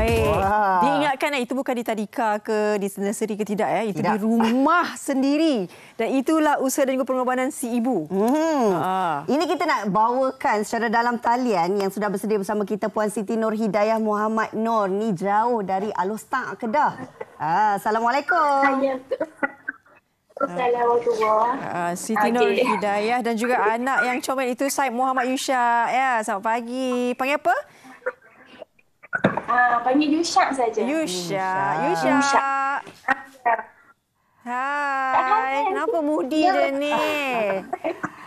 Baik. Wah. Diingatkan itu bukan di tadika ke di nursery ke tidak ya. Itu Tidak. di rumah sendiri. Dan itulah usaha dan juga pengorbanan si ibu. Ini kita nak bawakan secara dalam talian yang sudah bersedia bersama kita Puan Siti Nur Hidayah Muhammad Nur. Ni jauh dari Alostak, Kedah. Assalamualaikum. Assalamualaikum. Siti Nur Hidayah dan juga anak yang comel itu Said Muhammad Yusha. Ya, selamat pagi. Panggil apa? Panggil Yusha saja. Yusha. Hai. Kenapa mudi dia ni?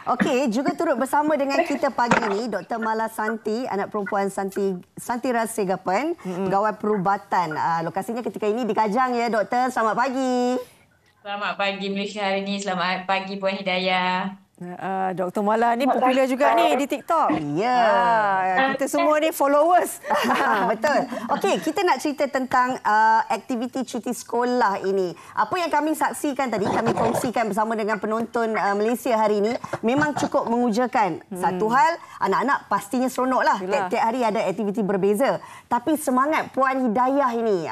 Okey, juga turut bersama dengan kita pagi ni Dr. Mala Santi, anak perempuan Santi Rasegapan, pegawai perubatan. Lokasinya ketika ini di Kajang ya, Doktor. Selamat pagi. Selamat pagi Malaysia hari ini. Selamat pagi Puan Hidayah. Dr. Mala ni popular juga ni di TikTok. Ya. Kita semua ni followers. Betul. Okey, kita nak cerita tentang aktiviti cuti sekolah ini. Apa yang kami saksikan tadi, kami kongsikan bersama dengan penonton Malaysia hari ini, memang cukup mengujakan. Satu hal, anak-anak pastinya seronoklah. Tiap-tiap hari ada aktiviti berbeza. Tapi semangat Puan Hidayah ini,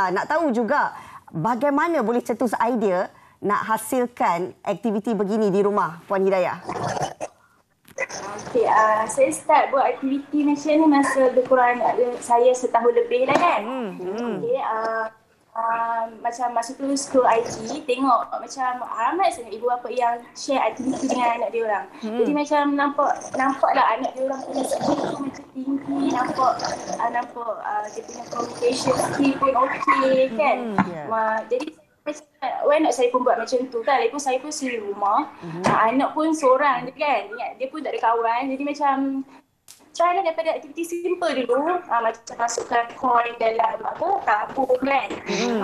nak tahu juga bagaimana boleh cetus idea nak hasilkan aktiviti begini di rumah, Puan Hidayah? Okey, saya start buat aktiviti macam ni masa lebih kurang saya setahun lebih dah kan. Okey, macam masa tu scroll IG, tengok macam ramai sangat ibu bapa yang share aktiviti dengan anak dia orang. Jadi macam nampaklah anak dia orang punya skill tu macam tinggi, nampak dia punya communication skill pun okey kan. Jadi why not saya pun buat macam tu kan. Lagipun saya pun sendiri rumah. Anak pun seorang je kan. Dia pun tak ada kawan. Jadi macam try lah daripada aktiviti simple dulu. Macam masukkan coin dalam tabung kan.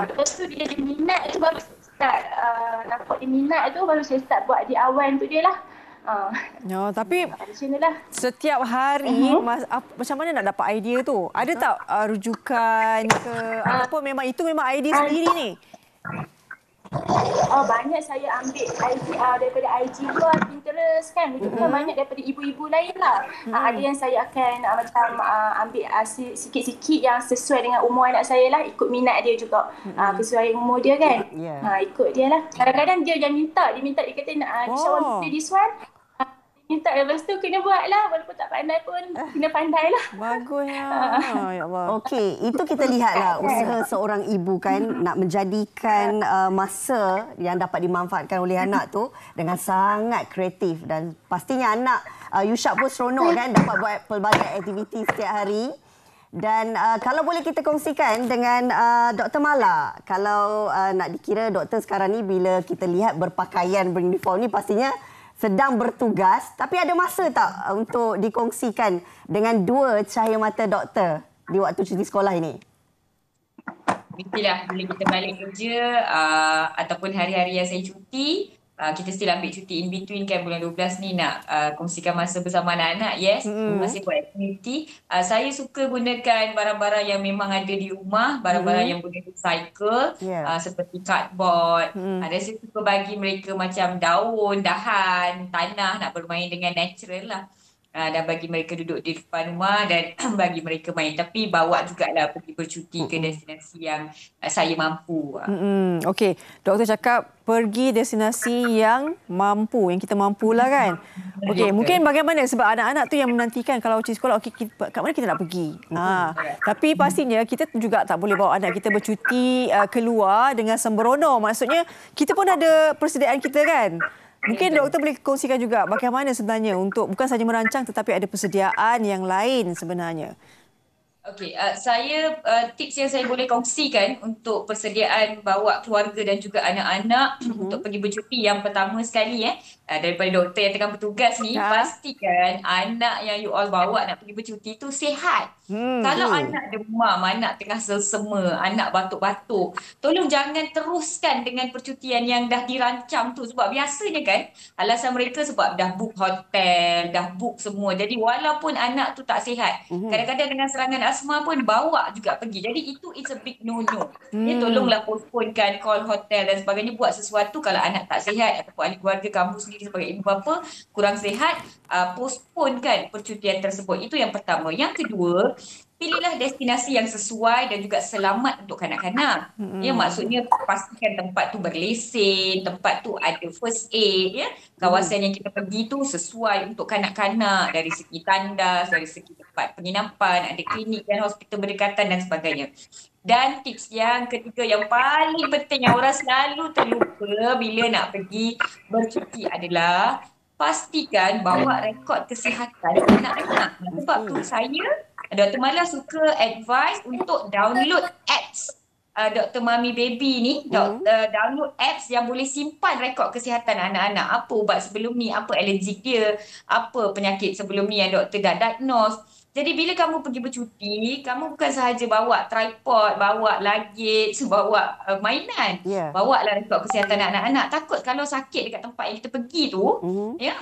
Lepas tu dia ada minat tu baru saya start. Nampak dia minat tu baru saya start buat di awal tu dia lah. Tapi setiap hari macam mana nak dapat idea tu? Ada tak rujukan ke apa, memang itu memang idea sendiri ni? Banyak saya ambil daripada IG tu, Pinterest kan. Itu kan banyak daripada ibu-ibu lain lah. Ada yang saya akan macam ambil sikit-sikit yang sesuai dengan umur anak saya lah. Ikut minat dia juga. Kesesuaian umur dia kan. Ikut dia lah. Kadang-kadang dia yang minta. Dia kata nak Yusha want to play this one. Minta lepas tu kena buat lah. Walaupun tak pandai pun kena pandai lah. Bagus ya. Ya Allah. Okey, itu kita lihatlah usaha seorang ibu kan nak menjadikan masa yang dapat dimanfaatkan oleh anak tu dengan sangat kreatif. Dan pastinya anak Yusha pun seronok kan dapat buat pelbagai aktiviti setiap hari. Dan kalau boleh kita kongsikan dengan Dr. Mala, kalau nak dikira doktor sekarang ni bila kita lihat berpakaian beruniform ni pastinya sedang bertugas, tapi ada masa tak untuk dikongsikan dengan dua cahaya mata doktor di waktu cuti sekolah ini? Mestilah bila kita balik kerja ataupun hari-hari yang saya cuti, kita still ambil cuti in between kan, bulan 12 ni nak kongsikan masa bersama anak-anak. Yes, masih buat aktiviti. Saya suka gunakan barang-barang yang memang ada di rumah, barang-barang yang boleh recycle, seperti cardboard. Dan saya suka bagi mereka macam daun, dahan, tanah, nak bermain dengan natural lah. Dan bagi mereka duduk di depan rumah dan bagi mereka main. Tapi bawa jugalah pergi bercuti ke destinasi yang saya mampu. Okey, doktor cakap pergi destinasi yang mampu, yang kita mampulah kan. Okey, mungkin bagaimana sebab anak-anak tu yang menantikan kalau cuti sekolah, okey, kat mana kita nak pergi. Tapi pastinya kita juga tak boleh bawa anak kita bercuti keluar dengan sembrono. Maksudnya kita pun ada persediaan kita kan. Mungkin doktor boleh kongsikan juga bagaimana sebenarnya untuk bukan saja merancang tetapi ada persediaan yang lain sebenarnya. Okey, tips yang saya boleh kongsikan untuk persediaan bawa keluarga dan juga anak-anak untuk pergi bercuti. Yang pertama sekali daripada doktor yang tengah bertugas ni, pastikan anak yang you all bawa nak pergi bercuti tu sihat. Kalau anak demam, anak tengah selsema, anak batuk-batuk, tolong jangan teruskan dengan percutian yang dah dirancang tu. Sebab biasanya kan alasan mereka sebab dah book hotel, dah book semua. Jadi walaupun anak tu tak sihat, kadang-kadang dengan serangan asma pun bawa juga pergi. Jadi itu is a big no-no. Tolonglah postponekan call hotel dan sebagainya. Buat sesuatu kalau anak tak sihat ataupun ahli keluarga kamu sendiri sebagai ibu bapa kurang sihat, postponekan percutian tersebut. Itu yang pertama. Yang kedua, pilihlah destinasi yang sesuai dan juga selamat untuk kanak-kanak. Ya, maksudnya pastikan tempat tu berlesen, tempat tu ada first aid, ya. Kawasan yang kita pergi tu sesuai untuk kanak-kanak dari segi tandas, dari segi tempat penginapan, ada klinik dan hospital berdekatan dan sebagainya. Dan tips yang ketiga yang paling penting yang orang selalu terlupa bila nak pergi bercuti adalah pastikan bawa rekod kesihatan anak-anak. Sebab tu Dr. Mala suka advise untuk download apps Dr. Mami Baby ni, download apps yang boleh simpan rekod kesihatan anak-anak. Apa ubat sebelum ni, apa alergik dia, apa penyakit sebelum ni yang doktor dah diagnose. Jadi bila kamu pergi bercuti, kamu bukan sahaja bawa tripod, bawa luggage, bawa mainan. Bawa lah rekod kesihatan anak-anak. Takut kalau sakit dekat tempat yang kita pergi tu, ya,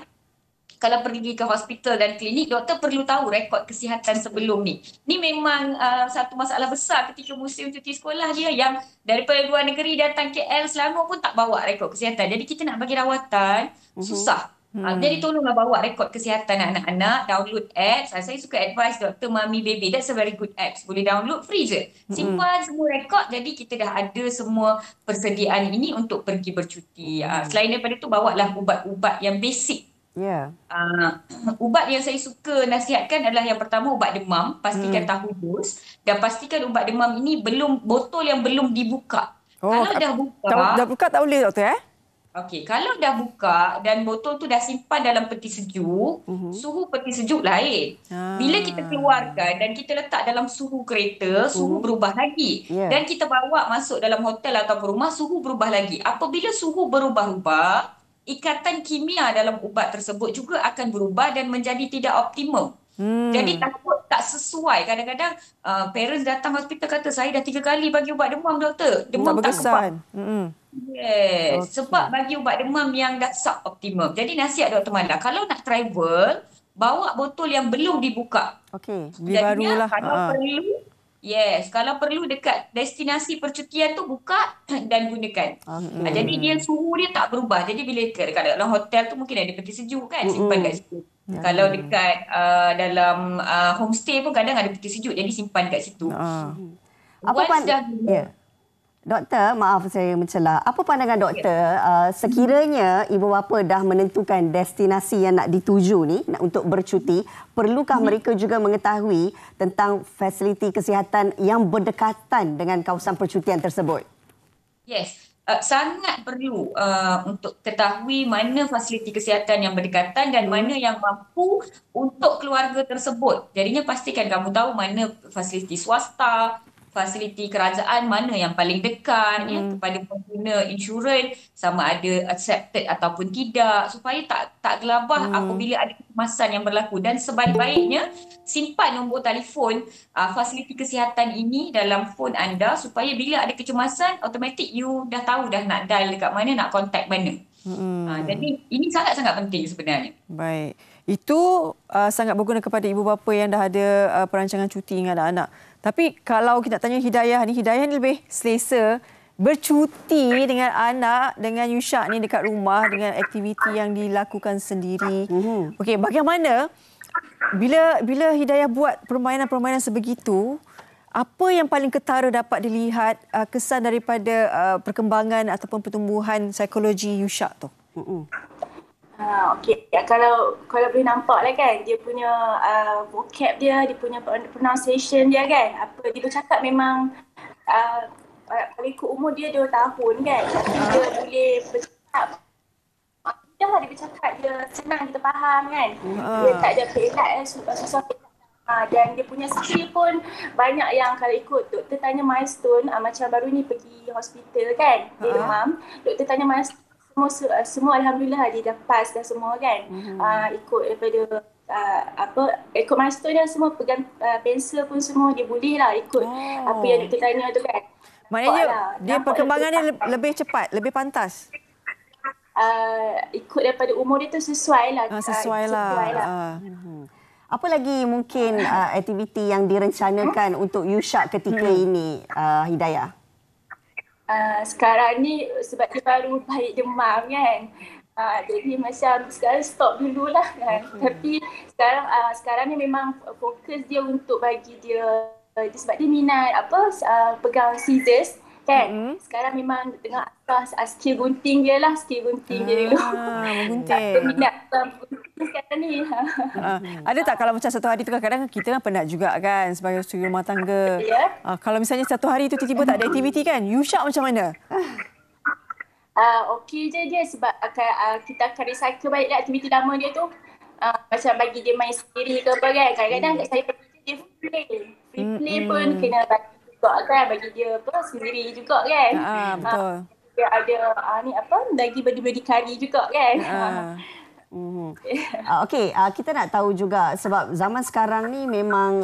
kalau pergi ke hospital dan klinik, doktor perlu tahu rekod kesihatan sebelum ni. Ni memang satu masalah besar ketika musim cuti sekolah dia, yang daripada luar negeri datang KL, Selangor pun tak bawa rekod kesihatan. Jadi kita nak bagi rawatan, susah. Jadi tolonglah bawa rekod kesihatan anak-anak, download apps. Saya suka advise Dr. Mami Baby. That's a very good apps. Boleh download, free je. Simpan semua rekod. Jadi kita dah ada semua persediaan ini untuk pergi bercuti. Selain daripada tu, bawalah ubat-ubat yang basic. Ubat yang saya suka nasihatkan adalah yang pertama ubat demam. Pastikan tahu dos. Dan pastikan ubat demam ini botol yang belum dibuka. Kalau dah buka... Dah buka tak boleh, doktor, Okey, kalau dah buka dan botol tu dah simpan dalam peti sejuk, suhu peti sejuk lain. Bila kita keluarkan dan kita letak dalam suhu kereta, suhu berubah lagi. Dan kita bawa masuk dalam hotel atau rumah, suhu berubah lagi. Apabila suhu berubah-ubah, ikatan kimia dalam ubat tersebut juga akan berubah dan menjadi tidak optimum. Jadi takut tak sesuai. Kadang-kadang parents datang hospital kata, saya dah 3 kali bagi ubat demam, doktor. Demam tak kesan. Yes, sebab bagi ubat demam yang dah suboptimum. Jadi nasihat Dr. Mala, kalau nak travel, bawa botol yang belum dibuka. Beli barulah. Kalau perlu dekat destinasi percutian tu buka dan gunakan. Jadi dia suhu dia tak berubah. Jadi bila dekat dalam hotel tu mungkin ada peti sejuk kan, simpan kat situ. Kalau dekat dalam homestay pun kadang ada peti sejuk, jadi simpan kat situ. Doktor, maaf saya mencela. Apa pandangan doktor sekiranya ibu bapa dah menentukan destinasi yang nak dituju ni untuk bercuti, perlukah mereka juga mengetahui tentang fasiliti kesihatan yang berdekatan dengan kawasan percutian tersebut? Yes, sangat perlu untuk ketahui mana fasiliti kesihatan yang berdekatan dan mana yang mampu untuk keluarga tersebut. Jadinya pastikan kamu tahu mana fasiliti swasta, fasiliti kerajaan mana yang paling dekat kepada pengguna insurans, sama ada accepted ataupun tidak, supaya tak gelabah apabila ada kecemasan yang berlaku. Dan sebaik-baiknya simpan nombor telefon fasiliti kesihatan ini dalam phone anda, supaya bila ada kecemasan automatik you dah tahu dah nak dial dekat mana, nak contact mana. Jadi ini sangat-sangat penting sebenarnya. Baik. Itu sangat berguna kepada ibu bapa yang dah ada perancangan cuti dengan anak-anak. Tapi kalau kita tanya Hidayah ni lebih selesa bercuti dengan anak, dengan Yushak ni dekat rumah dengan aktiviti yang dilakukan sendiri. Okey, bagaimana bila Hidayah buat permainan-permainan sebegitu, apa yang paling ketara dapat dilihat kesan daripada perkembangan ataupun pertumbuhan psikologi Yushak tu? Okey, kalau boleh nampak lah kan, dia punya vocab dia punya pronunciation dia kan, apa dia bercakap memang kalau ikut umur dia 2 tahun kan, tapi dia boleh bercakap, dah lah dia bercakap, dia senang kita faham kan, dia tak ada pelat susah. Dan dia punya skill pun banyak yang kalau ikut doktor tanya milestone, macam baru ni pergi hospital kan, dia demam, doktor tanya milestone, semua alhamdulillah dia dah pass dah semua kan. Ikut daripada ikut milestone dia semua, pegang pensel pun semua dia boleh lah ikut apa yang doktor tanya tu kan. Maknanya dia perkembangannya lebih cepat, lebih pantas. Ikut daripada umur dia tu sesuai lah. Sesuai lah. Apa lagi mungkin aktiviti yang direncanakan untuk Yushak ketika ini, Hidayah? Sekarang ni sebab dia baru baik demam kan, Jadi macam sekarang stop dululah kan. Tapi sekarang ni memang fokus dia untuk bagi dia sebab dia minat pegang scissors kan. Sekarang memang tengah asas skill gunting dia lah, skill gunting dia dulu. Menggunting. Minat gunting sekarang ni. Ada tak kalau macam satu hari tu kadang-kadang kita kan penat juga kan sebagai suri rumah tangga. Ya. Kalau misalnya satu hari tu tiba-tiba tak ada aktiviti kan, Yusha macam mana? Okey je dia sebab kita akan recycle balik aktiviti lama dia tu. Macam bagi dia main sendiri ke apa kan. Kadang-kadang saya bagi dia free play. Free play pun kena bagi juga kan. Bagi dia sendiri juga kan. Betul. Dia ada bagi bedi-bedi kari juga kan. Okey, kita nak tahu juga sebab zaman sekarang ni memang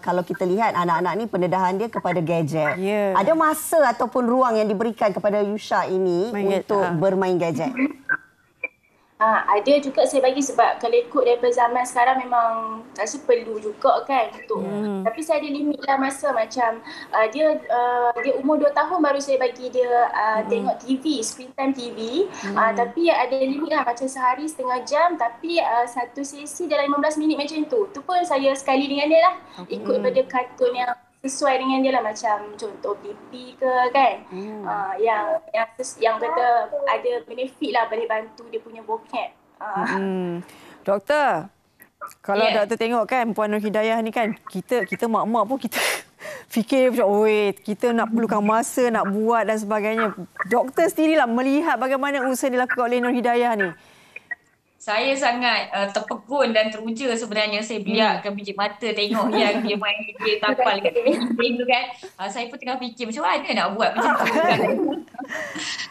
kalau kita lihat anak-anak ni pendedahan dia kepada gadget. Yeah. Ada masa ataupun ruang yang diberikan kepada Yusha ini untuk bermain gadget? Ada juga saya bagi sebab kalau ikut daripada zaman sekarang memang rasa perlu juga kan untuk tapi saya ada limit lah masa macam dia umur 2 tahun baru saya bagi dia tengok TV, screen time TV tapi ada limit lah macam sehari setengah jam tapi satu sesi dalam 15 minit macam tu pun saya sekali dengan dia lah ikut pada kartun yang sesuai dengan dia lah macam contoh pipi ke kan yang kata ada benefit lah boleh bantu dia punya vocab. Doktor, kalau doktor tengok kan Puan Nur Hidayah ni kan kita mak-mak pun kita fikir macam kita nak perlukan masa nak buat dan sebagainya. Doktor sendirilah melihat bagaimana usaha dilakukan oleh Nur Hidayah ni. Saya sangat terpegun dan teruja sebenarnya. Saya beliakkan biji mata tengok yang dia main dia tapal kat dinding tu kan. Saya pun tengah fikir macam mana nak buat macam tu kan.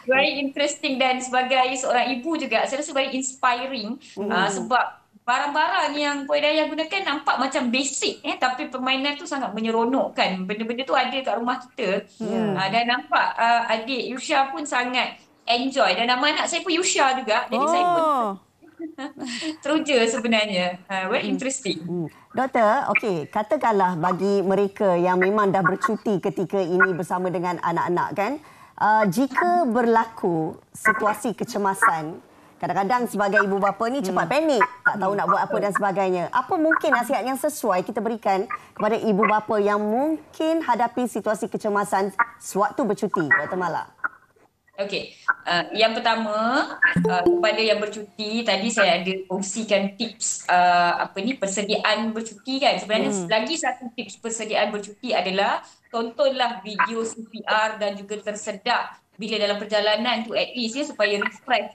Very interesting dan sebagai seorang ibu juga saya rasa very inspiring sebab barang-barang yang Puan Hidayah gunakan nampak macam basic tapi permainan tu sangat menyeronokkan. Benda-benda tu ada kat rumah kita. Dan nampak adik Yusha pun sangat enjoy dan nama anak saya pun Yusha juga. Jadi saya pun teruja sebenarnya. Very interesting. Doktor, okey, katakanlah bagi mereka yang memang dah bercuti ketika ini bersama dengan anak-anak kan, jika berlaku situasi kecemasan, kadang-kadang sebagai ibu bapa ni cepat panik, tak tahu nak buat apa dan sebagainya. Apa mungkin nasihat yang sesuai kita berikan kepada ibu bapa yang mungkin hadapi situasi kecemasan sewaktu bercuti, Dr. Mala? Okey, yang pertama kepada yang bercuti tadi saya ada kongsikan tips persediaan bercuti kan. Sebenarnya lagi satu tips persediaan bercuti adalah tontonlah video CPR dan juga tersedak bila dalam perjalanan tu at least supaya refresh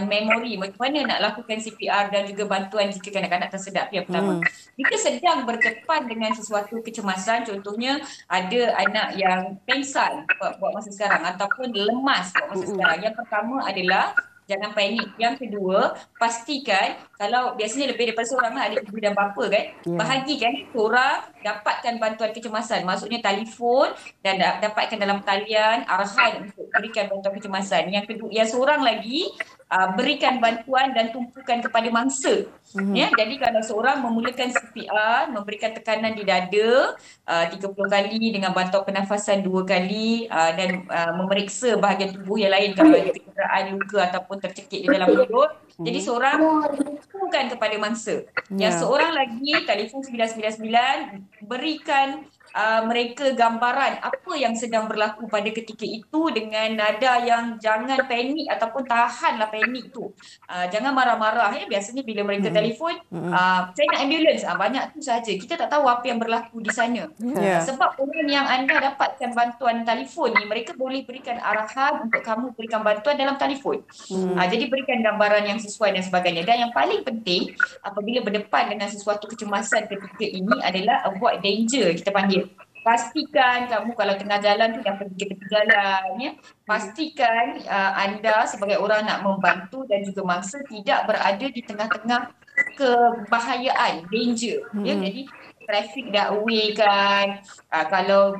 memori macam mana nak lakukan CPR dan juga bantuan jika kanak-kanak tersedak yang pertama. Jika sedang berdepan dengan sesuatu kecemasan, contohnya ada anak yang pengsan buat masa sekarang ataupun lemas buat masa sekarang. Yang pertama adalah jangan panik. Yang kedua, pastikan kalau biasanya lebih daripada seorang lah, ada ibu dan bapa kan, bahagikan seorang dapatkan bantuan kecemasan. Maksudnya telefon dan dapatkan dalam talian arahan untuk berikan bantuan kecemasan. Yang kedua, yang seorang lagi berikan bantuan dan tumpukan kepada mangsa. Jadi kalau seorang memulakan CPR, memberikan tekanan di dada 30 kali dengan bantuan pernafasan 2 kali dan memeriksa bahagian tubuh yang lain kalau ada kecederaan, luka ataupun tercekik di dalam mulut. Jadi seorang tumpukan kepada mangsa. Yang seorang lagi telefon 999 berikan mereka gambaran apa yang sedang berlaku pada ketika itu dengan nada yang jangan panik ataupun tahanlah panik tu. Jangan marah-marah biasanya bila mereka telefon saya nak ambulans, banyak tu saja. Kita tak tahu apa yang berlaku di sana. Sebab orang yang anda dapatkan bantuan telefon ni mereka boleh berikan arahan untuk kamu berikan bantuan dalam telefon. Jadi berikan gambaran yang sesuai dan sebagainya. Dan yang paling penting apabila berdepan dengan sesuatu kecemasan ketika ini adalah avoid danger, kita panggil. Pastikan kamu kalau tengah jalan tu dah pergi ke tepi jalan pastikan anda sebagai orang nak membantu dan juga mangsa tidak berada di tengah-tengah kebahayaan, danger. Jadi traffic dah away kan, kalau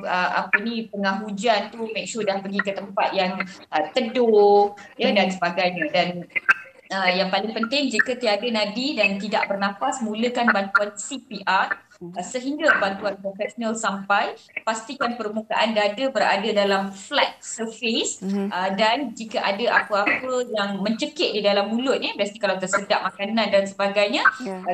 tengah hujan tu make sure dah pergi ke tempat yang teduh dan sebagainya. Dan yang paling penting jika tiada nadi dan tidak bernafas, mulakan bantuan CPR sehingga bantuan profesional sampai, pastikan permukaan dada berada dalam flat surface dan jika ada apa-apa yang mencekik di dalam mulut ni, biasanya kalau tersedap makanan dan sebagainya,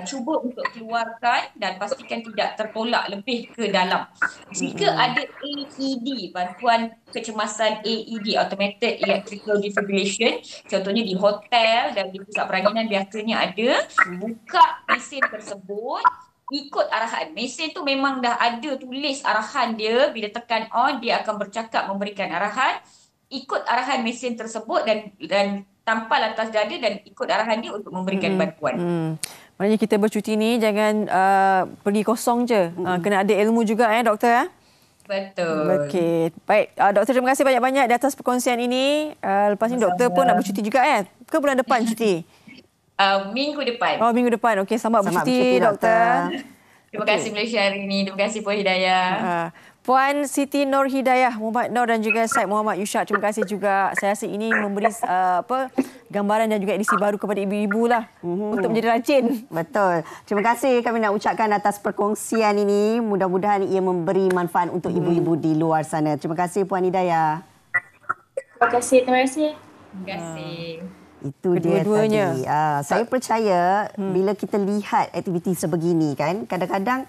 cuba untuk keluarkan dan pastikan tidak tertolak lebih ke dalam. Jika ada AED, bantuan kecemasan AED, Automated Electrical Defibrillation, contohnya di hotel dan di pusat peranginan biasanya ada, buka mesin tersebut, ikut arahan. Mesin tu memang dah ada tulis arahan dia, bila tekan on dia akan bercakap memberikan arahan, ikut arahan mesin tersebut dan tampal atas dada dan ikut arahan dia untuk memberikan bantuan. Maknanya kita bercuti ni jangan pergi kosong je. Kena ada ilmu juga doktor. Betul. Okey. Baik, doktor terima kasih banyak-banyak di atas perkongsian ini. Lepas ni doktor pun nak bercuti juga ke bulan depan cuti? Minggu depan. Oh, minggu depan. Okey, selamat bercuti doktor. Terima kasih Malaysia hari ini. Terima kasih Puan Hidayah. Puan Siti Nur Hidayah, Muhammad Nur dan juga Syed Muhammad Yushak. Terima kasih juga. Saya rasa ini memberi gambaran dan juga edisi baru kepada ibu-ibu lah untuk menjadi rajin. Betul. Terima kasih kami nak ucapkan atas perkongsian ini. Mudah-mudahan ia memberi manfaat untuk ibu-ibu di luar sana. Terima kasih Puan Hidayah. Terima kasih. Terima kasih. Terima kasih. Itu dia tadi. Saya percaya bila kita lihat aktiviti sebegini kan, kadang-kadang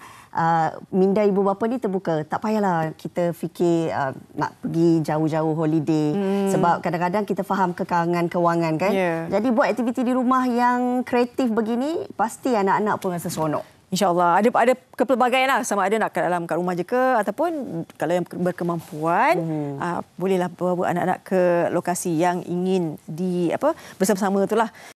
minda ibu bapa ni terbuka. Tak payahlah kita fikir nak pergi jauh-jauh holiday. Sebab kadang-kadang kita faham kekangan kewangan kan. Jadi buat aktiviti di rumah yang kreatif begini, pasti anak-anak pun rasa seronok. InsyaAllah. Ada kepelbagaian lah. Sama ada nak kat rumah je ke ataupun kalau yang berkemampuan bolehlah bawa anak-anak ke lokasi yang ingin bersama-sama tu lah.